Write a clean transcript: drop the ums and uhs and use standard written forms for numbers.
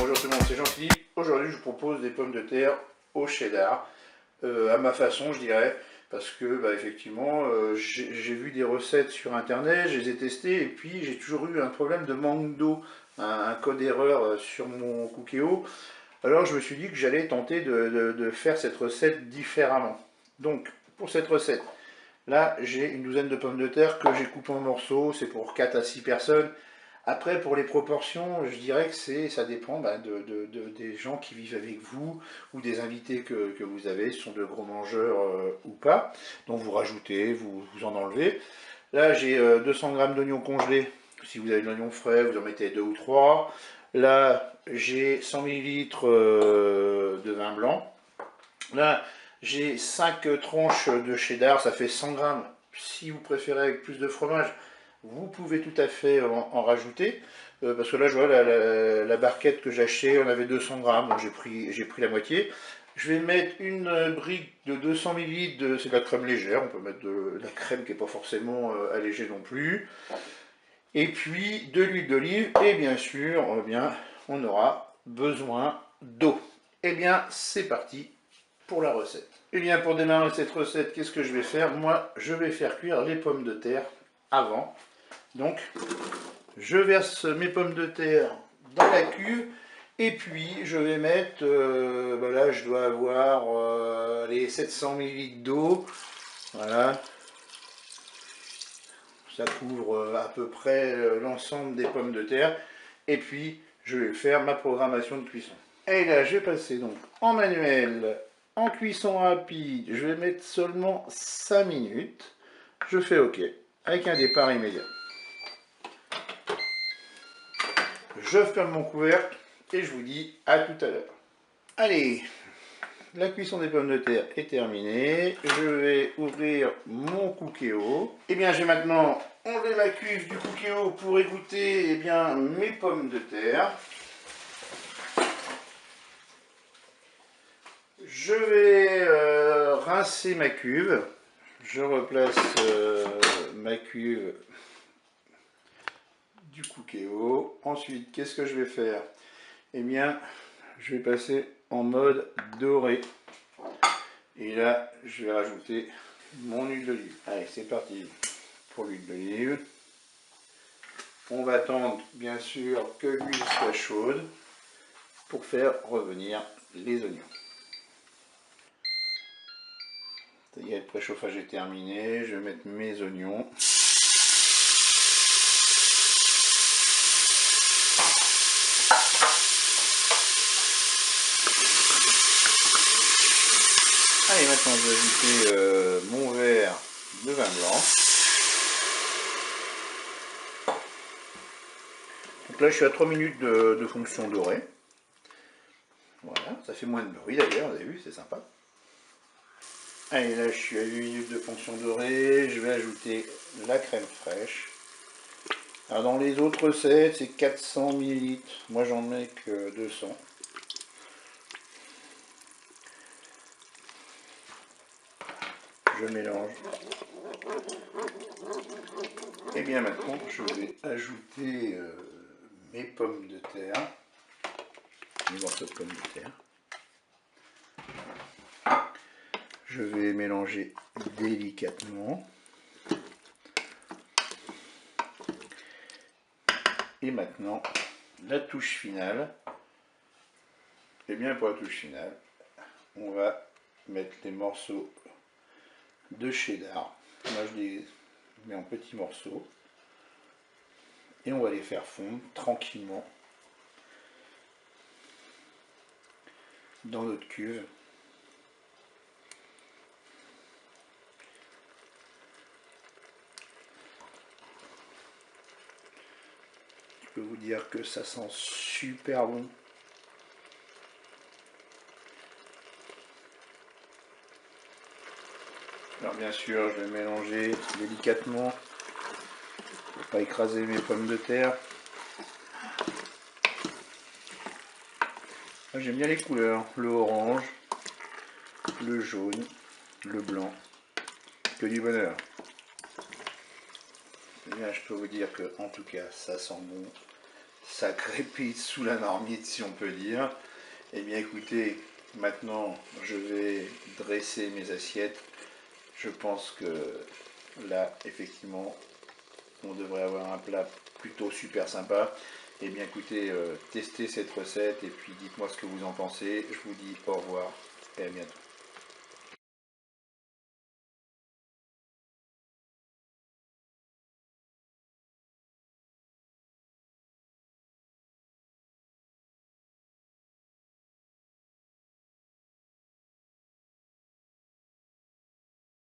Bonjour tout le monde, c'est Jean-Philippe. Aujourd'hui, je vous propose des pommes de terre au cheddar, à ma façon, je dirais, parce que effectivement, j'ai vu des recettes sur internet, je les ai testées, et puis j'ai toujours eu un problème de manque d'eau, un code erreur sur mon Cookéo. Alors je me suis dit que j'allais tenter de faire cette recette différemment. Donc, pour cette recette, là, j'ai une douzaine de pommes de terre que j'ai coupées en morceaux, c'est pour 4 à 6 personnes. Après, pour les proportions, je dirais que ça dépend des gens qui vivent avec vous ou des invités que vous avez, si ce sont de gros mangeurs ou pas. Donc vous rajoutez, vous en enlevez. Là, j'ai 200 g d'oignons congelés. Si vous avez de l'oignon frais, vous en mettez 2 ou 3. Là, j'ai 100 ml de vin blanc. Là, j'ai 5 tranches de cheddar, ça fait 100 g. Si vous préférez avec plus de fromage, vous pouvez tout à fait en rajouter. Parce que là, je vois la barquette que j'ai achetée, on avait 200 g, donc j'ai pris la moitié. Je vais mettre une brique de 200 ml, c'est de la crème légère, on peut mettre de la crème qui n'est pas forcément allégée non plus. Et puis de l'huile d'olive, et bien sûr, on aura besoin d'eau. Et bien, c'est parti pour la recette. Et bien, pour démarrer cette recette, qu'est-ce que je vais faire? Moi, je vais faire cuire les pommes de terre avant. Donc, je verse mes pommes de terre dans la cuve. Et puis, je vais mettre, là, je dois avoir les 700 ml d'eau. Voilà. Ça couvre à peu près l'ensemble des pommes de terre. Et puis, je vais faire ma programmation de cuisson. Et là, je vais passer donc en manuel, en cuisson rapide. Je vais mettre seulement 5 minutes. Je fais OK, avec un départ immédiat. Je ferme mon couvercle et je vous dis à tout à l'heure. Allez, la cuisson des pommes de terre est terminée. Je vais ouvrir mon Cookéo. Et bien, j'ai maintenant enlevé ma cuve du Cookéo pour égoutter mes pommes de terre. Je vais rincer ma cuve. Je replace ma cuve du Cookéo. Ensuite, qu'est-ce que je vais faire? Eh bien, je vais passer en mode doré. Et là, je vais rajouter mon huile d'olive. Allez, c'est parti pour l'huile d'olive. On va attendre, bien sûr, que l'huile soit chaude pour faire revenir les oignons. Ça y est, le préchauffage est terminé. Je vais mettre mes oignons. Allez, maintenant je vais ajouter mon verre de vin blanc. Donc là je suis à 3 minutes de fonction dorée. Voilà, ça fait moins de bruit d'ailleurs, vous avez vu, c'est sympa. Allez, là je suis à 8 minutes de fonction dorée, je vais ajouter la crème fraîche. Alors dans les autres recettes, c'est 400 ml, moi j'en mets que 200. Je mélange. Et bien maintenant, je vais ajouter mes pommes de terre, mes morceaux de pommes de terre. Je vais mélanger délicatement. Et maintenant, la touche finale. Et bien pour la touche finale, on va mettre les morceaux de cheddar. Moi je les mets en petits morceaux. Et on va les faire fondre tranquillement dans notre cuve. Je peux vous dire que ça sent super bon. Alors bien sûr, je vais mélanger délicatement pour pas écraser mes pommes de terre. J'aime bien les couleurs, le orange, le jaune, le blanc, que du bonheur. Et bien, je peux vous dire que en tout cas ça sent bon, ça crépite sous la marmite si on peut dire. Eh bien écoutez, maintenant je vais dresser mes assiettes. Je pense que là effectivement on devrait avoir un plat plutôt super sympa. Eh bien écoutez, testez cette recette et puis dites-moi ce que vous en pensez. Je vous dis au revoir et à bientôt.